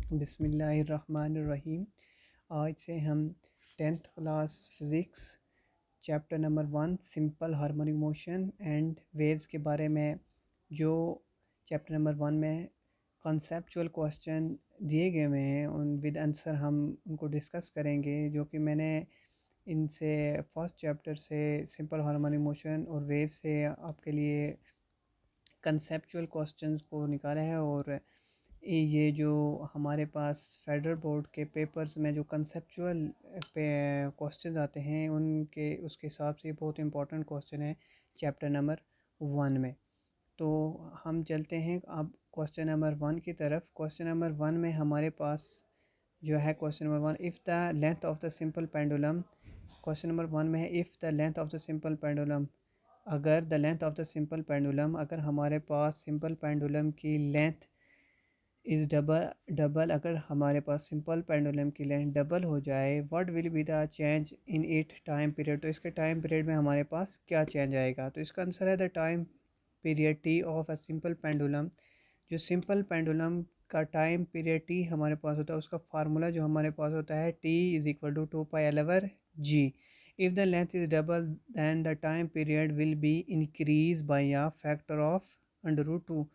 बिस्मिल्लाहिर्रहमानिर्रहीम। आज से हम 10th class physics chapter number 1 simple harmonic motion and waves के बारे में, जो चैप्टर नंबर 1 में कॉन्सेप्चुअल क्वेश्चन दिए गए हुए हैं उन विद आंसर हम उनको डिस्कस करेंगे। जो कि मैंने इनसे फर्स्ट चैप्टर से सिंपल हार्मोनिक मोशन और वेव से आपके लिए कंसेप्चुअल क्वेश्चंस को निकाला है। और ये जो हमारे पास फेडरल बोर्ड के पेपर्स में जो कंसेप्चुअल क्वेश्चंस आते हैं उनके उसके हिसाब से बहुत इंपॉर्टेंट क्वेश्चन है चैप्टर नंबर 1 में। तो हम चलते हैं अब क्वेश्चन नंबर 1 की तरफ। क्वेश्चन नंबर 1 में हमारे पास जो है question number 1, if the length of the simple pendulum. Question number 1 में है if the length of the simple pendulum, अगर the length of the simple pendulum, अगर हमारे पास सिंपल पेंडुलम की लेंथ इज़ डबल अगर हमारे पास सिंपल पेंडुलम की लेंथ डबल हो जाए, what will be the change in it time period. तो इसके टाइम पीरियड में हमारे पास क्या चेंज आएगा। तो इसका आंसर है the time period T of a simple pendulum. जो सिंपल पेंडुलम का टाइम पीरियड टी हमारे पास होता है, उसका फार्मूला जो हमारे पास होता है T is equal to 2π/g। If the length is double than the time period will be increase by a factor of √2।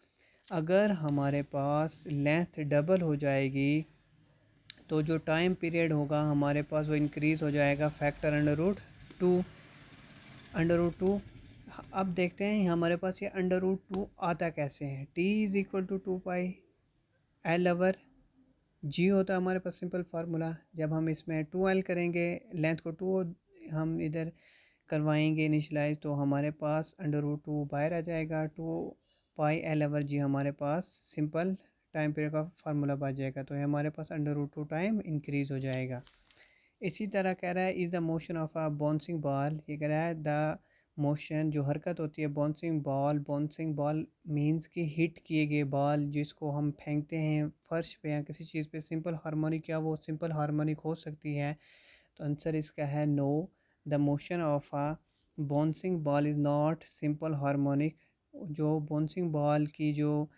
अगर हमारे पास लेंथ डबल हो जाएगी तो जो टाइम पीरियड होगा हमारे पास वो इंक्रीज़ हो जाएगा फैक्टर अंडर रूट टू। अब देखते हैं हमारे पास ये √2 आता कैसे है। T is equal to 2π/L g होता है हमारे पास सिंपल फार्मूला। जब हम इसमें 2L करेंगे, लेंथ को 2 हम इधर करवाएंगे इनिशलाइज, तो हमारे पास √2 बाहर आ जाएगा। 2π/L/g हमारे पास सिंपल टाइम पीरियड का फार्मूला बच जाएगा। तो हमारे पास √2 टाइम इंक्रीज़ हो जाएगा। इसी तरह कह रहा है is the motion of a bouncing ball. ये कह रहा है द मोशन, जो हरकत होती है bouncing ball. Bouncing ball means कि हिट किए गए बॉल जिसको हम फेंकते हैं फर्श पे या किसी चीज़ पे। सिंपल हार्मोनिक, क्या वो सिंपल हार्मोनिक हो सकती है? तो आंसर इसका है no. The motion of a bouncing ball is not simple harmonic. जो बाउंसिंग बॉल की जो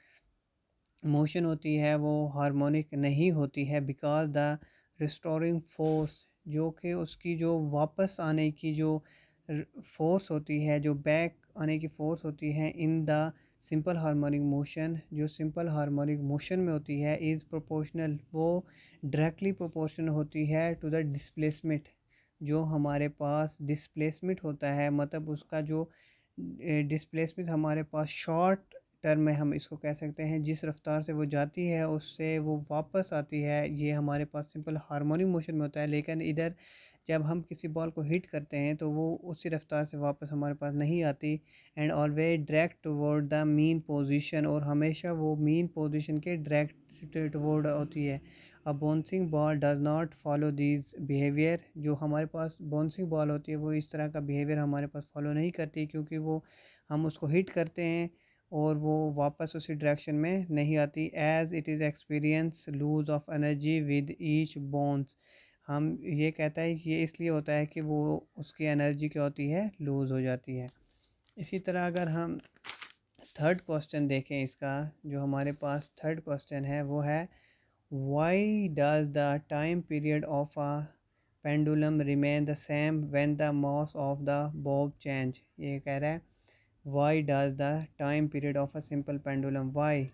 मोशन होती है वो हार्मोनिक नहीं होती है, बिकॉज द रिस्टोरिंग फोर्स, जो कि उसकी जो वापस आने की जो फोर्स होती है, जो बैक आने की फोर्स होती है in the simple harmonic motion, जो सिंपल हार्मोनिक मोशन में होती है, इज़ प्रोपोर्शनल, वो डायरेक्टली प्रोपोर्शनल होती है टू द डिस्प्लेसमेंट। जो हमारे पास डिस्प्लेसमेंट होता है, मतलब उसका जो डिस्प्लेसमेंट हमारे पास शॉर्ट टर्म में हम इसको कह सकते हैं, जिस रफ्तार से वो जाती है उससे वो वापस आती है, ये हमारे पास सिंपल हार्मोनिक मोशन में होता है। लेकिन इधर जब हम किसी बॉल को हिट करते हैं तो वो उसी रफ्तार से वापस हमारे पास नहीं आती। And always direct toward the mean position, और हमेशा वो मीन पोजीशन के डायरेक्ट टुवर्ड होती है। अब bouncing ball does not follow this behaviour. जो हमारे पास बाउंसिंग बॉल होती है वो इस तरह का बिहेवियर हमारे पास फॉलो नहीं करती, क्योंकि वो हम उसको हिट करते हैं और वो वापस उसी डायरेक्शन में नहीं आती। As it is experience loss of energy with each bounce. हम ये कहता है कि ये इसलिए होता है कि वो उसकी एनर्जी क्या होती है, लूज़ हो जाती है। इसी तरह अगर हम थर्ड क्वेश्चन देखें इसका, जो हमारे पास थर्ड क्वेश्चन है वो है why does the time period of a pendulum remain the same when the mass of the bob change. ये कह रहा है why does the time period of a simple pendulum, why,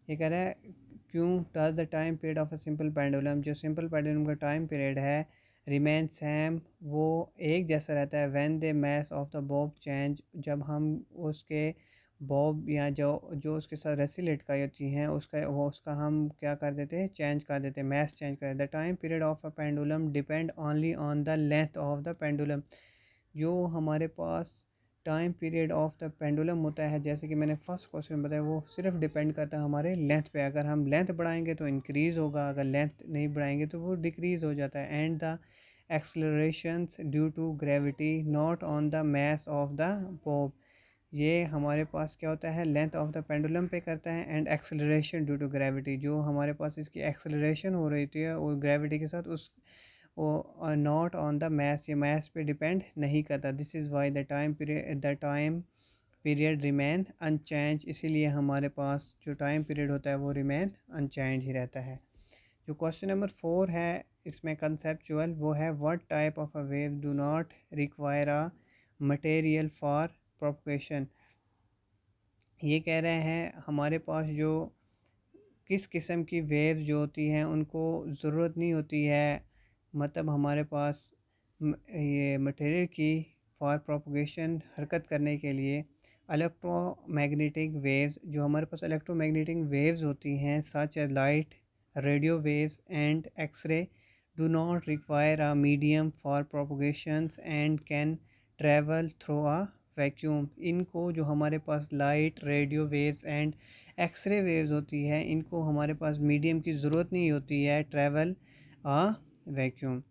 ये कह रहा है क्यों does the time period of a simple pendulum, जो सिंपल पेंडुलम का टाइम पीरियड है, रिमेन सेम, वो एक जैसा रहता है, when the mass of the bob change, जब हम उसके बॉब या जो उसके साथ रस्सी लटकाई होती हैं उसका हम क्या कर देते हैं, चेंज कर देते हैं, मास चेंज कर देते हैं। The time period of a pendulum depend only on the length of the pendulum. जो हमारे पास time period of the pendulum होता है, जैसे कि मैंने फर्स्ट क्वेश्चन बताया, वो सिर्फ डिपेंड करता है हमारे लेंथ पे। अगर हम लेंथ बढ़ाएंगे तो इंक्रीज़ होगा, अगर लेंथ नहीं बढ़ाएंगे तो वो डिक्रीज़ हो जाता है। And the accelerations due to gravity not on the mass of the bob. ये हमारे पास क्या होता है, लेंथ ऑफ द पेंडुलम पे करता है, and acceleration due to gravity, जो हमारे पास इसकी एक्सेलरेशन हो रही थी और ग्रेविटी के साथ उस वो नॉट ऑन द मैथ, ये मैथ पे डिपेंड नहीं करता। This is why the time period remain unchanged. इसीलिए हमारे पास जो टाइम पीरियड होता है वो रिमेन अनचेंज ही रहता है। जो क्वेश्चन नंबर 4 है इसमें कंसेप्चुअल, वो है what type of a wave do not require a material for propagation. ये कह रहे हैं हमारे पास जो किस किस्म की वेव्स जो होती हैं उनको ज़रूरत नहीं होती है, मतलब हमारे पास ये मटेरियल की फॉर प्रोपगेशन हरकत करने के लिए। इलेक्ट्रोमैग्नेटिक वेव्स, जो हमारे पास इलेक्ट्रोमैग्नेटिक वेव्स होती हैं such as light, radio waves and X-ray, do not require a medium for propagations and can travel through a vacuum. इनको जो हमारे पास light, radio waves and X-ray waves होती है, इनको हमारे पास मीडियम की ज़रूरत नहीं होती है ट्रैवल आ वैक्यूम।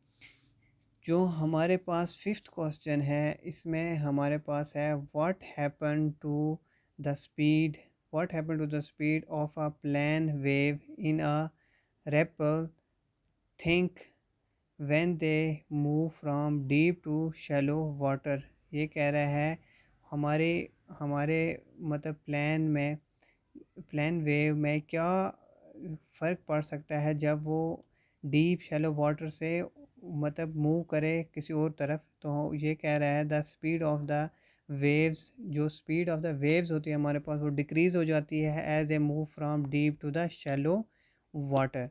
जो हमारे पास फिफ्थ क्वेश्चन है इसमें हमारे पास है what happen to the speed, what happen to the speed of a plane wave in a ripple tank when they move from deep to shallow water. ये कह रहा है हमारे हमारे मतलब प्लेन वेव में क्या फ़र्क पड़ सकता है जब वो डीप शैलो वाटर से मतलब मूव करे किसी और तरफ। तो ये कह रहा है the speed of the waves, जो स्पीड ऑफ द वेव्स होती है हमारे पास वो डिक्रीज़ हो जाती है as a move from deep to the shallow water.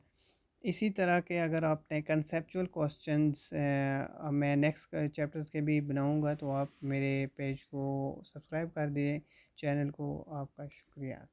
इसी तरह के अगर आपने कंसेप्चुअल क्वेश्चंस मैं नेक्स्ट चैप्टर्स के भी बनाऊंगा, तो आप मेरे पेज को सब्सक्राइब कर दिए, चैनल को। आपका शुक्रिया।